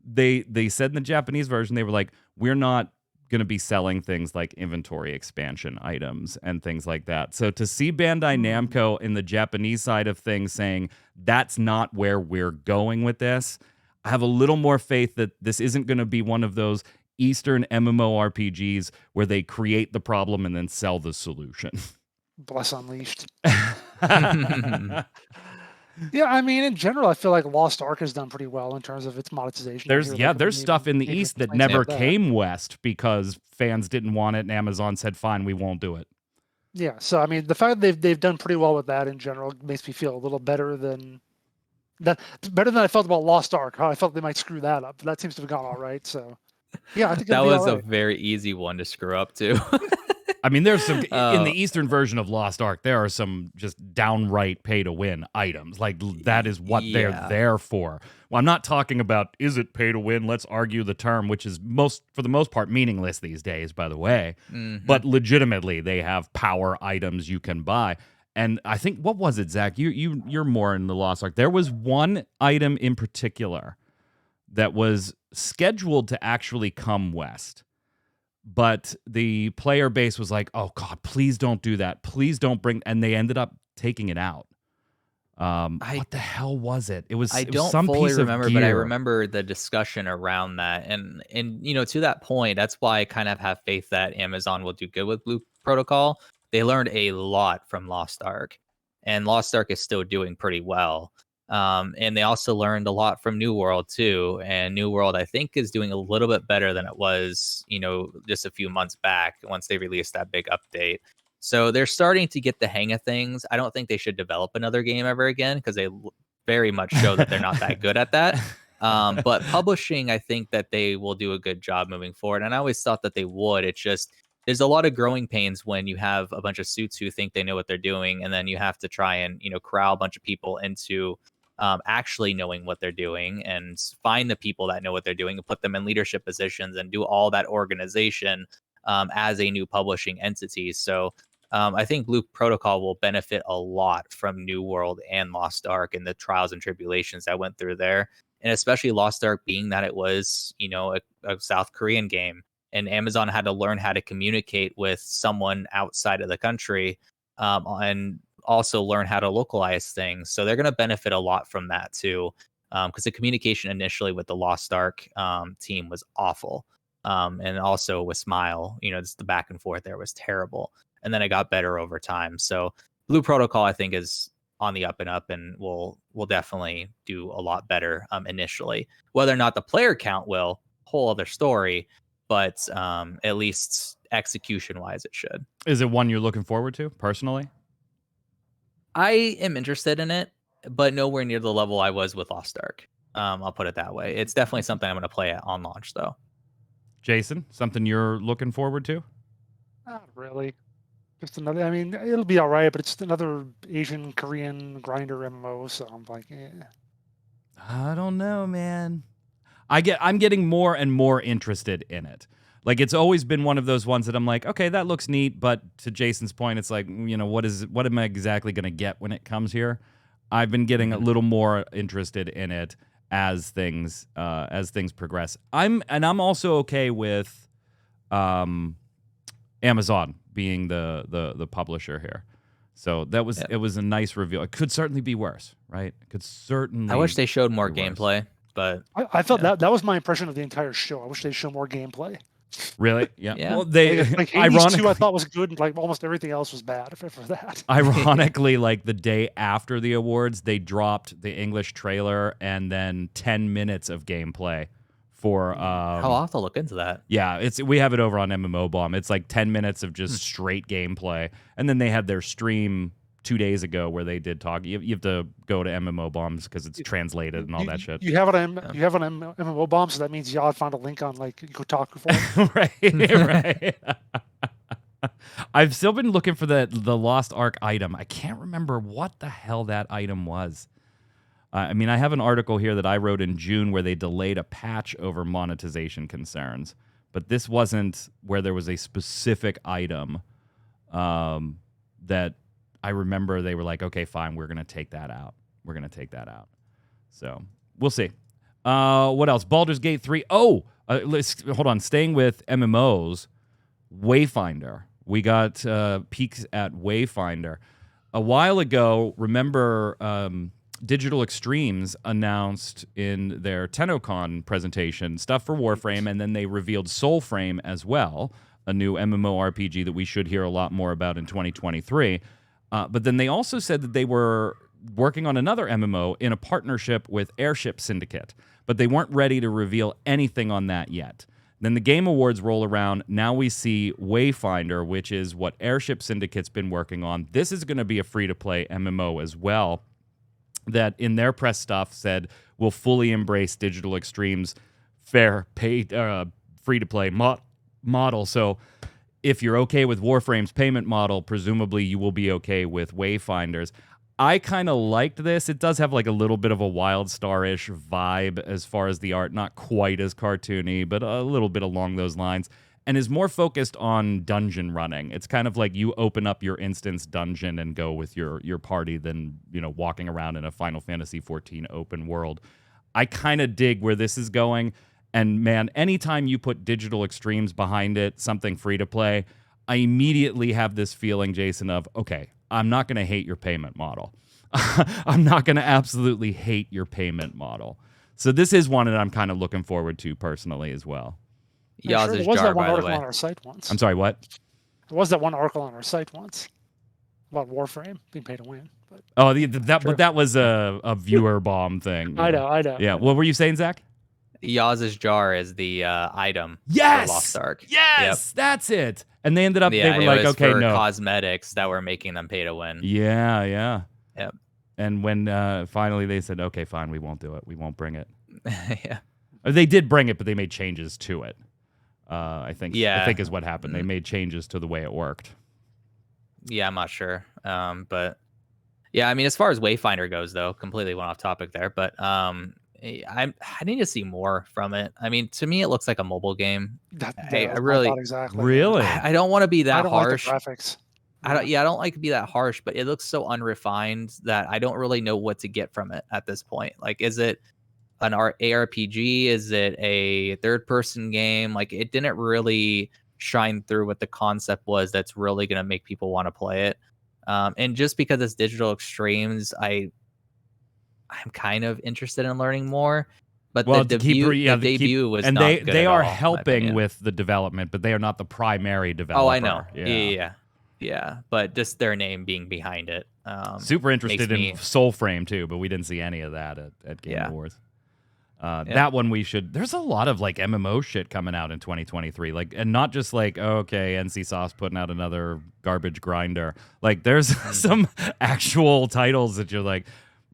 They said in the Japanese version, they were like, we're not going to be selling things like inventory expansion items and things like that. So to see Bandai Namco in the Japanese side of things saying that's not where we're going with this, I have a little more faith that this isn't going to be one of those Eastern MMORPGs where they create the problem and then sell the solution. Bless Unleashed. Yeah, I mean, in general, I feel like Lost Ark has done pretty well in terms of its monetization. There's stuff in the East that never came West because fans didn't want it and Amazon said, fine, we won't do it. Yeah, so I mean, the fact that they've done pretty well with that in general makes me feel a little better than I felt about Lost Ark. How I felt they might screw that up, but that seems to have gone all right. So yeah, I think that was a very easy one to screw up too. I mean, there's some in the Eastern version of Lost Ark, there are some just downright pay to win items. Like that is what they're there for. Well, I'm not talking about is it pay to win? Let's argue the term, which is for the most part meaningless these days, by the way. But legitimately, they have power items you can buy. And I think, what was it, Zach? You're more in the Lost Ark. There was one item in particular that was scheduled to actually come west. But the player base was like, oh, God, please don't do that. Please don't bring... And they ended up taking it out. What the hell was it? It was some fully piece remember, of gear. but I remember the discussion around that. And to that point, that's why I kind of have faith that Amazon will do good with Blue Protocol. They learned a lot from Lost Ark. And Lost Ark is still doing pretty well. And they also learned a lot from New World too. And New World, I think, is doing a little bit better than it was, just a few months back once they released that big update. So they're starting to get the hang of things. I don't think they should develop another game ever again because they very much show that they're not that good at that. But publishing, I think that they will do a good job moving forward. And I always thought that they would. It's just there's a lot of growing pains when you have a bunch of suits who think they know what they're doing, and then you have to try and corral a bunch of people into actually knowing what they're doing and find the people that know what they're doing and put them in leadership positions and do all that organization as a new publishing entity. So I think Blue Protocol will benefit a lot from New World and Lost Ark and the trials and tribulations that went through there. And especially Lost Ark being that it was, a South Korean game, and Amazon had to learn how to communicate with someone outside of the country and also learn how to localize things. So they're going to benefit a lot from that too, because the communication initially with the Lost Ark team was awful. And also with Smile, just the back and forth there was terrible. And then it got better over time. So Blue Protocol, I think, is on the up and up and will definitely do a lot better initially. Whether or not the player count will, whole other story, but at least execution-wise, it should. Is it one you're looking forward to, personally? I am interested in it, but nowhere near the level I was with Lost Ark. I'll put it that way. It's definitely something I'm going to play on launch, though. Jason, something you're looking forward to? Not really. Just another. I mean, it'll be all right, but it's another Asian Korean grinder MMO. So I'm like, I don't know, man. I'm getting more and more interested in it. Like, it's always been one of those ones that I'm like, okay, that looks neat, but to Jason's point, it's like, what am I exactly going to get when it comes here? I've been getting a little more interested in it as things progress. I'm also okay with Amazon being the publisher here. So it was a nice reveal. It could certainly be worse, right? It could certainly. I wish they showed more gameplay, but I felt that was my impression of the entire show. I wish they'd show more gameplay. Really? Yeah. Yeah. Well, they like ironically 2 I thought was good, and like almost everything else was bad for that. Ironically, like the day after the awards, they dropped the English trailer and then 10 minutes of gameplay for I'll have to look into that. Yeah, we have it over on MMO Bomb. It's like 10 minutes of just straight gameplay. And then they had their stream 2 days ago where they did talk. You have to go to MMO Bombs because it's translated and all that shit. You have it on MMO Bomb, so that means y'all found a link on like Kotaku for it. Right. I've still been looking for the Lost Ark item. I can't remember what the hell that item was. I mean, I have an article here that I wrote in June where they delayed a patch over monetization concerns. but this wasn't where there was a specific item that I remember they were like, okay, fine, we're going to take that out. We're going to take that out. So we'll see. What else? Baldur's Gate 3. Oh, hold on. Staying with MMOs, Wayfinder. We got peeks at Wayfinder. A while ago, remember Digital Extremes announced in their TennoCon presentation stuff for Warframe, and then they revealed Soulframe as well, a new MMORPG that we should hear a lot more about in 2023. But then they also said that they were working on another MMO in a partnership with Airship Syndicate, but they weren't ready to reveal anything on that yet. Then the Game Awards roll around. Now we see Wayfinder, which is what Airship Syndicate's been working on. This is going to be a free-to-play MMO as well, that in their press stuff said will fully embrace Digital Extremes' fair paid free-to-play model. So if you're okay with Warframe's payment model, presumably you will be okay with Wayfinders. I kind of liked this. It does have like a little bit of a WildStar-ish vibe as far as the art, not quite as cartoony, but a little bit along those lines, and is more focused on dungeon running. It's kind of like you open up your instance dungeon and go with your party than, walking around in a Final Fantasy XIV open world. I kind of dig where this is going, and man, anytime you put Digital Extremes behind it, something free to play, I immediately have this feeling, Jason, of, okay, I'm not going to hate your payment model. I'm not going to absolutely hate your payment model. So this is one that I'm kind of looking forward to personally as well. Yaz's was jar, that one by the article way. on our site once. I'm sorry, what? There was that one article on our site once about Warframe being paid to win. But Oh, but that was a viewer bomb thing. I know. Yeah. What were you saying, Zach? Yaz's jar is the item. Yes. For Lost Ark. Yes, that's it. And they ended up. Yeah, they were it like, was okay, for no cosmetics that were making them pay to win. Yeah. Yep. And when finally they said, okay, fine, we won't do it. We won't bring it. Yeah. They did bring it, but they made changes to it. I think is what happened. They Mm-hmm. made changes to the way it worked. Yeah, I'm not sure. But yeah, I mean, as far as Wayfinder goes, though, completely went off topic there. But I need to see more from it. I mean, to me, it looks like a mobile game. I really, exactly. Really, I don't want to be that I don't harsh. like the graphics. I don't like to be that harsh, but it looks so unrefined that I don't really know what to get from it at this point. Like, is it an ARPG? Is it a third-person game? Like, it didn't really shine through what the concept was that's really going to make people want to play it. And just because it's Digital Extremes, I'm kind of interested in learning more. But the debut was and not good they at are all, helping with the development, but they are not the primary developer. Oh, I know. Yeah. But just their name being behind it. Super interested in Soulframe too, but we didn't see any of that at Game Awards. That one we should. There's a lot of like MMO shit coming out in 2023, like, and not just like, okay, NCSoft's putting out another garbage grinder. Like, there's some actual titles that you're like,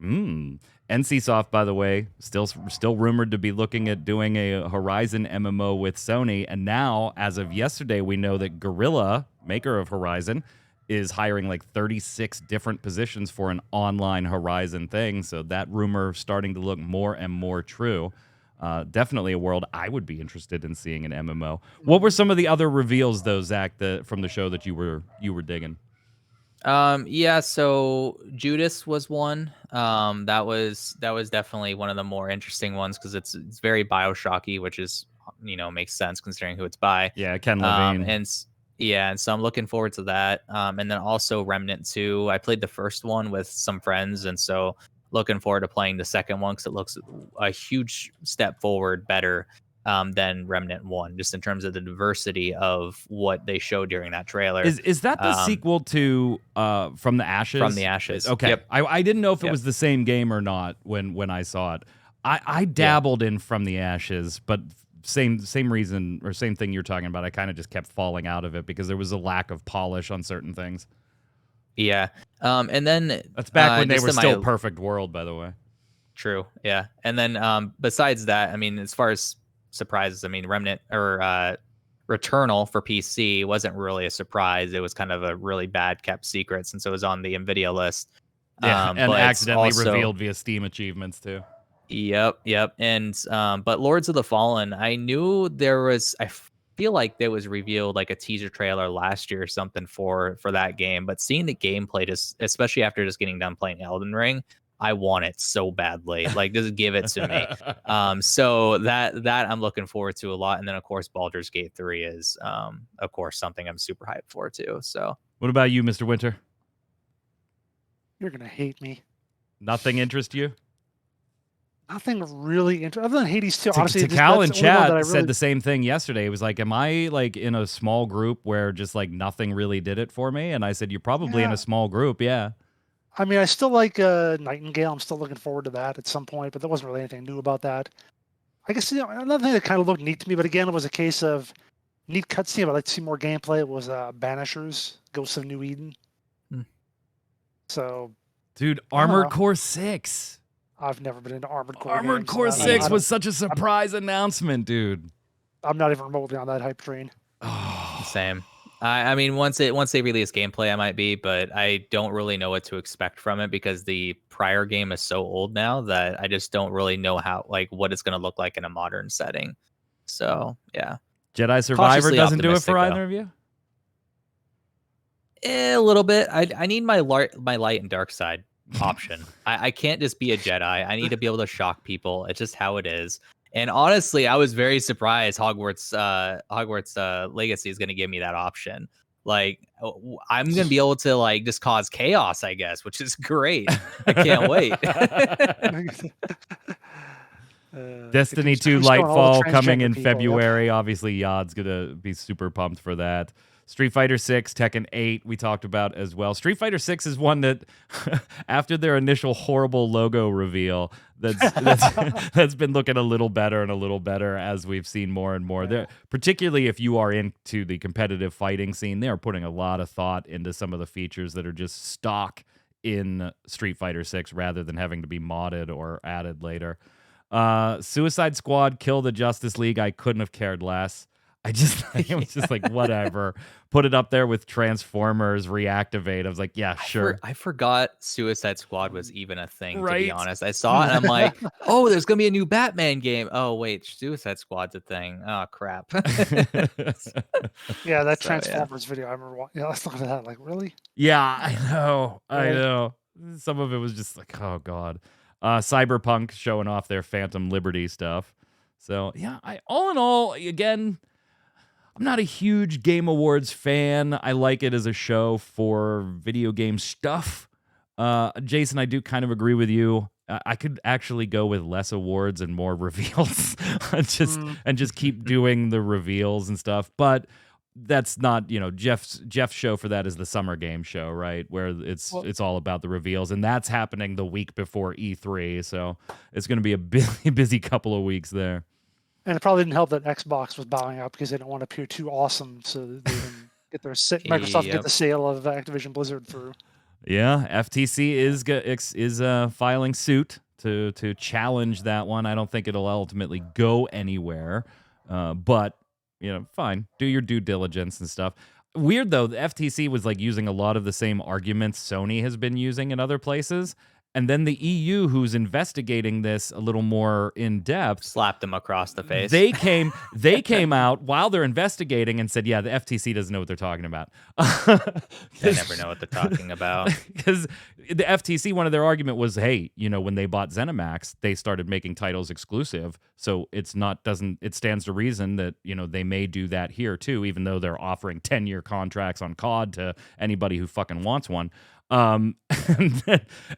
NCSoft, by the way, still rumored to be looking at doing a Horizon MMO with Sony, and now, as of yesterday, we know that Guerrilla, maker of Horizon, is hiring like 36 different positions for an online Horizon thing. So that rumor starting to look more and more true. Definitely a world I would be interested in seeing an MMO. What were some of the other reveals, though, Zach, from the show that you were digging? So Judas was one. That was definitely one of the more interesting ones because it's very BioShocky, which is makes sense considering who it's by. Yeah, Ken Levine. And so I'm looking forward to that. And then also Remnant 2. I played the first one with some friends, and so looking forward to playing the second one because it looks a huge step forward, better than Remnant 1, just in terms of the diversity of what they showed during that trailer. Is that the sequel to From the Ashes? From the Ashes. Okay. Yep. I didn't know if it was the same game or not when I saw it. I dabbled in From the Ashes, but same reason or same thing you're talking about. I kind of just kept falling out of it because there was a lack of polish on certain things. Yeah. And then that's back when they were still Perfect World, by the way. True. Yeah. And then besides that, I mean, as far as surprises, I mean, Remnant or Returnal for PC wasn't really a surprise. It was kind of a really bad kept secret since it was on the NVIDIA list. Yeah, and accidentally revealed via Steam achievements too. Yep. And but Lords of the Fallen, I knew there was. I feel like there was revealed like a teaser trailer last year or something for that game, but seeing the gameplay, just especially after just getting done playing Elden Ring, I want it so badly. Like, just give it to me. So that I'm looking forward to a lot. And then of course Baldur's Gate 3 is of course something I'm super hyped for too. So What about you, Mr. Winter? You're gonna hate me. Nothing interest you? Nothing really interesting other than Hades 2. Honestly, Cal in that's the only one that I chat really... said the same thing yesterday. It was like, am I like in a small group where just like nothing really did it for me? And I said, you're probably in a small group, yeah. I mean, I still like Nightingale. I'm still looking forward to that at some point, but there wasn't really anything new about that. I guess another thing that kind of looked neat to me, but again, it was a case of neat cutscene. I'd like to see more gameplay. It was Banishers, Ghosts of New Eden. So, dude, Armored Core 6. I've never been into Armored Core. Armored games. Core 6 was such a surprise announcement, dude. I'm not even remotely on that hype train. Same. I mean, once they release gameplay, I might be, but I don't really know what to expect from it because the prior game is so old now that I just don't really know what it's going to look like in a modern setting. So yeah, Jedi Survivor Cautiously doesn't do it for optimistic, either of you. A little bit. I need my light and dark side option. I can't just be a Jedi. I need to be able to shock people. It's just how it is. And honestly, I was very surprised Hogwarts Legacy is going to give me that option. Like, I'm going to be able to like just cause chaos, I guess, which is great. I can't wait. Destiny 2 Lightfall coming in February. Yep. Obviously, Yod's going to be super pumped for that. Street Fighter 6, Tekken 8, we talked about as well. Street Fighter 6 is one that, after their initial horrible logo reveal, that's been looking a little better and a little better as we've seen more and more. Yeah. Particularly if you are into the competitive fighting scene, they are putting a lot of thought into some of the features that are just stock in Street Fighter 6 rather than having to be modded or added later. Suicide Squad, Kill the Justice League, I couldn't have cared less. It was just like, whatever. Put it up there with Transformers Reactivate. I was like, yeah, sure. I forgot Suicide Squad was even a thing, right? To be honest. I saw it and I'm like, oh, there's going to be a new Batman game. Oh, wait, Suicide Squad's a thing. Oh, crap. Yeah, that Transformers video, I remember watching. Yeah, let's look at that. Like, really? Yeah, I know. Some of it was just like, oh, God. Cyberpunk showing off their Phantom Liberty stuff. So, yeah, all in all, again, I'm not a huge Game Awards fan. I like it as a show for video game stuff. Jason, I do kind of agree with you. I could actually go with less awards and more reveals, and just keep doing the reveals and stuff. But that's not, Jeff's show for that is the Summer Game Show, right? Where it's all about the reveals, and that's happening the week before E3. So it's going to be a busy couple of weeks there. And it probably didn't help that Xbox was bowing out because they didn't want to appear too awesome, so they didn't get their Microsoft get the sale of Activision Blizzard through. Yeah, FTC is filing suit to challenge that one. I don't think it'll ultimately go anywhere, but fine. Do your due diligence and stuff. Weird though, the FTC was like using a lot of the same arguments Sony has been using in other places. And then the EU, who's investigating this a little more in depth, slapped them across the face. They came out while they're investigating and said, "Yeah, the FTC doesn't know what they're talking about." They never know what they're talking about. Because the FTC, one of their argument was, "Hey, when they bought ZeniMax, they started making titles exclusive, so it stands to reason that they may do that here too, even though they're offering 10-year contracts on COD to anybody who fucking wants one." And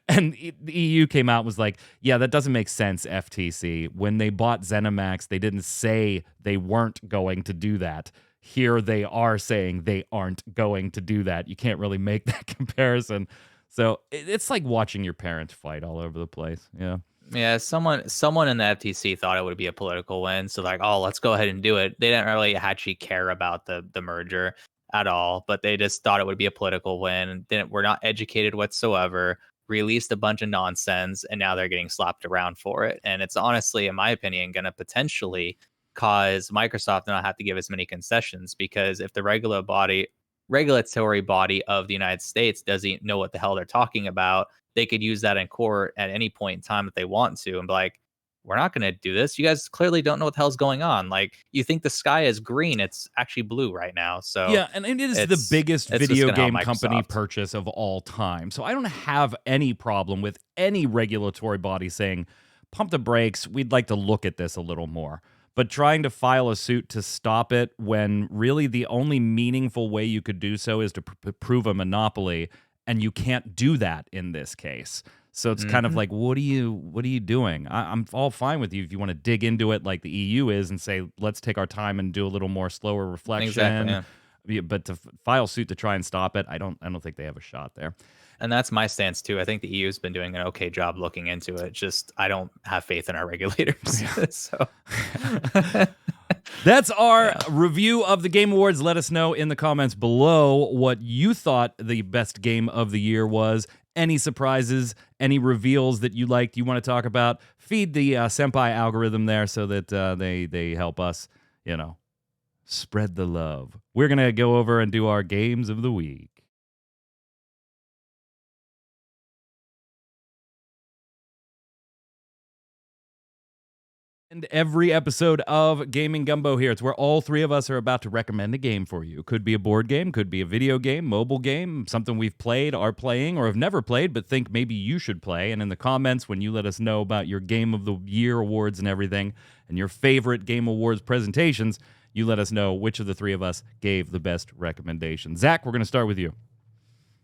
the EU came out and was like, yeah, that doesn't make sense, FTC. When they bought ZeniMax, they didn't say they weren't going to do that. Here they are saying they aren't going to do that. You can't really make that comparison. So it's like watching your parents fight all over the place. Yeah. Yeah, someone in the FTC thought it would be a political win. So like, oh, let's go ahead and do it. They didn't really actually care about the merger at all, but they just thought it would be a political win. Were not educated whatsoever, released a bunch of nonsense, and now they're getting slapped around for it. And it's honestly, in my opinion, going to potentially cause Microsoft to not have to give as many concessions, because if the regulatory body of the United States doesn't know what the hell they're talking about, they could use that in court at any point in time if they want to and be like, we're not going to do this. You guys clearly don't know what the hell's going on. Like, you think the sky is green. It's actually blue right now. So yeah, and it is the biggest video game company Microsoft purchase of all time. So I don't have any problem with any regulatory body saying, pump the brakes, we'd like to look at this a little more. But trying to file a suit to stop it when really the only meaningful way you could do so is to prove a monopoly, and you can't do that in this case. So it's kind of like, what are you doing? I'm all fine with you if you want to dig into it like the EU is and say, let's take our time and do a little more slower reflection. Exactly, yeah. But to file suit to try and stop it, I don't think they have a shot there. And that's my stance too. I think the EU's been doing an okay job looking into it. Just I don't have faith in our regulators. So that's our review of the Game Awards. Let us know in the comments below what you thought the best game of the year was. Any surprises, any reveals that you liked, you want to talk about, feed the Senpai algorithm there so that they help us, spread the love. We're going to go over and do our games of the week. And every episode of Gaming Gumbo here, it's where all three of us are about to recommend a game for you. Could be a board game, could be a video game, mobile game, something we've played, are playing, or have never played, but think maybe you should play. And in the comments, when you let us know about your Game of the Year awards and everything, and your favorite Game Awards presentations, you let us know which of the three of us gave the best recommendation. Zach, we're going to start with you.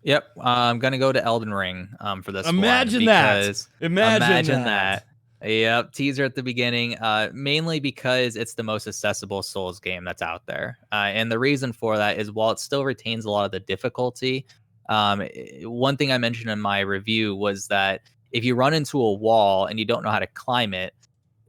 Yep, I'm going to go to Elden Ring for this Imagine one. That. Imagine that. Yep, teaser at the beginning, mainly because it's the most accessible Souls game that's out there. And the reason for that is while it still retains a lot of the difficulty, one thing I mentioned in my review was that if you run into a wall and you don't know how to climb it,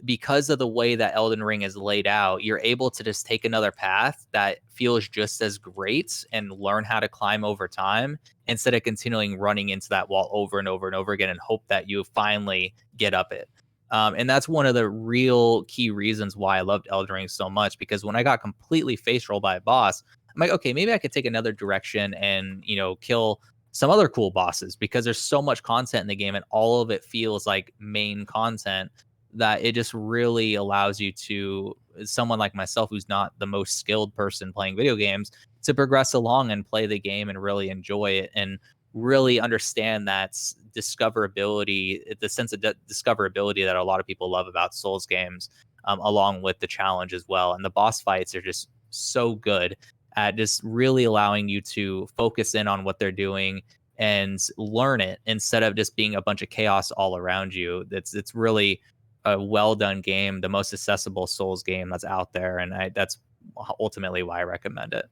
because of the way that Elden Ring is laid out, you're able to just take another path that feels just as great and learn how to climb over time instead of continuing running into that wall over and over and over again and hope that you finally get up it. And that's one of the real key reasons why I loved Elden Ring so much, because when I got completely face rolled by a boss, I'm like, okay, maybe I could take another direction and, kill some other cool bosses, because there's so much content in the game and all of it feels like main content that it just really allows you to, someone like myself who's not the most skilled person playing video games, to progress along and play the game and really enjoy it and really understand that discoverability, the sense of discoverability that a lot of people love about Souls games, along with the challenge as well. And the boss fights are just so good at just really allowing you to focus in on what they're doing and learn it instead of just being a bunch of chaos all around you. It's really a well done game, the most accessible Souls game that's out there, and that's ultimately why I recommend it.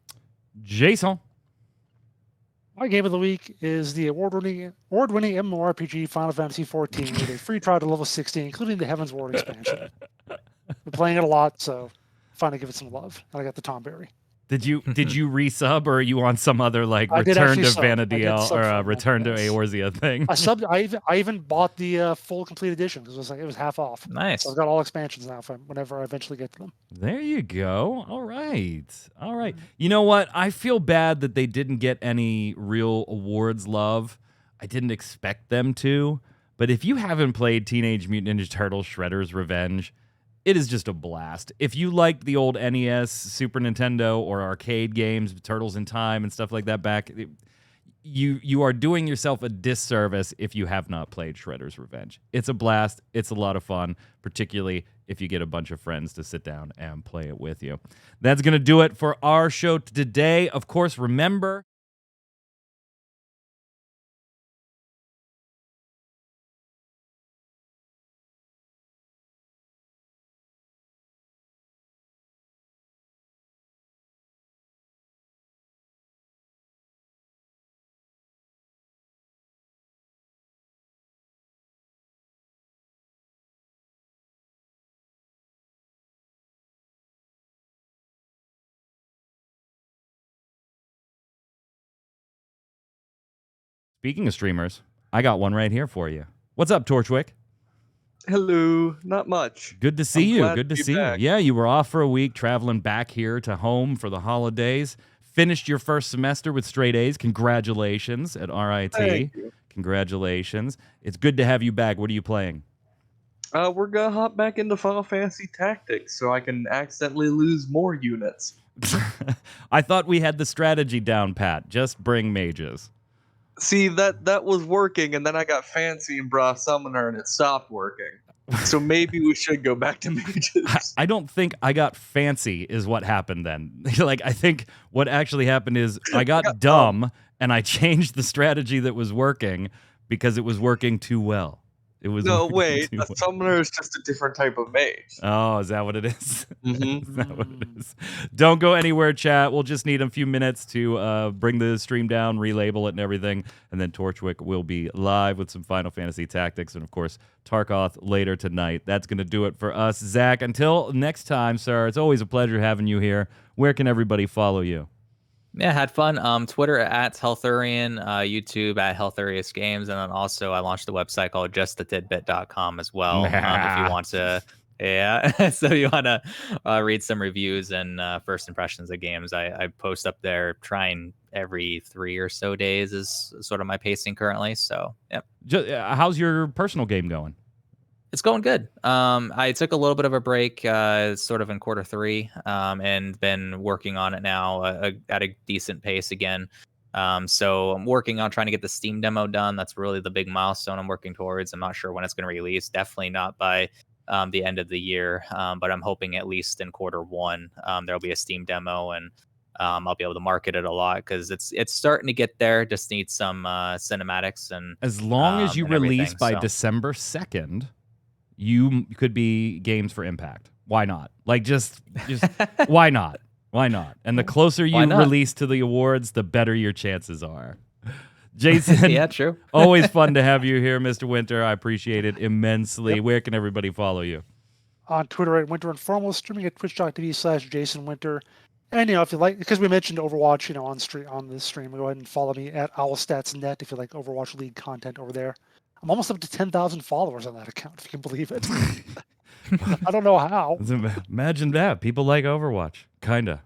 Jason. My game of the week is the award-winning MMORPG Final Fantasy XIV with a free trial to level 60, including the Heaven's Ward expansion. Been playing it a lot, so finally give it some love. And I got the Tom Berry. Did you resub, or are you on some other return to Vanadil or return to Eorzea thing? I subbed. I even bought the full complete edition because it was half off. Nice. So I've got all expansions now whenever I eventually get to them. There you go. All right. You know what? I feel bad that they didn't get any real awards love. I didn't expect them to. But if you haven't played Teenage Mutant Ninja Turtles Shredder's Revenge, it is just a blast. If you liked the old NES, Super Nintendo, or arcade games, Turtles in Time and stuff like that back, you are doing yourself a disservice if you have not played Shredder's Revenge. It's a blast. It's a lot of fun, particularly if you get a bunch of friends to sit down and play it with you. That's going to do it for our show today. Of course, remember, speaking of streamers, I got one right here for you. What's up, Torchwick? Hello. Not much. Good to see you. Good to see you. Yeah, you were off for a week, traveling back here to home for the holidays. Finished your first semester with straight A's. Congratulations at RIT. Thank you. Congratulations. It's good to have you back. What are you playing? We're gonna hop back into Final Fantasy Tactics so I can accidentally lose more units. I thought we had the strategy down pat. Just bring mages. See, that was working, and then I got fancy and brought a summoner, and it stopped working. So maybe we should go back to mages. I don't think I got fancy is what happened then. Like, I think what actually happened is I got dumb, and I changed the strategy that was working because it was working too well. It was No, working wait. too A well. summoner is just a different type of mage. Oh, is that what it is? Mhm. Is that what it is? Don't go anywhere, chat. We'll just need a few minutes to bring the stream down, relabel it and everything, and then Torchwick will be live with some Final Fantasy Tactics, and of course, Tarkoth later tonight. That's going to do it for us. Zach, until next time, sir, it's always a pleasure having you here. Where can everybody follow you? Yeah, had fun. Twitter at Healthurian, YouTube at Healthurious Games, and then also I launched a website called justthetidbit.com as well. If you want to, yeah, so you want to read some reviews and first impressions of games, I post up there, trying every 3 or so days is sort of my pacing currently. So, yeah. How's your personal game going? It's going good. I took a little bit of a break, sort of in Q3, and been working on it now at a decent pace again. So I'm working on trying to get the Steam demo done. That's really the big milestone I'm working towards. I'm not sure when it's going to release. Definitely not by the end of the year, but I'm hoping at least in Q1 there'll be a Steam demo, and I'll be able to market it a lot because it's starting to get there. Just need some cinematics, and as long as you release by so. December 2nd. You could be games for Impact. Why not? Like, just why not? Why not? And the closer you release to the awards, the better your chances are. Jason, yeah, true. Always fun to have you here, Mr. Winter. I appreciate it immensely. Yep. Where can everybody follow you? On Twitter at Winter Informal, streaming at twitch.tv/JasonWinter. And, if you like, because we mentioned Overwatch, on this stream, go ahead and follow me at OwlStatsNet if you like Overwatch League content over there. I'm almost up to 10,000 followers on that account, if you can believe it. I don't know how. Imagine that. People like Overwatch. Kinda.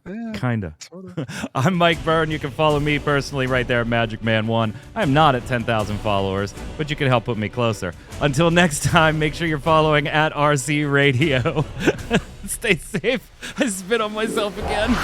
Sorta. I'm Mike Byrne. You can follow me personally right there at MagicMan1. I'm not at 10,000 followers, but you can help put me closer. Until next time, make sure you're following at RC Radio. Stay safe. I spit on myself again.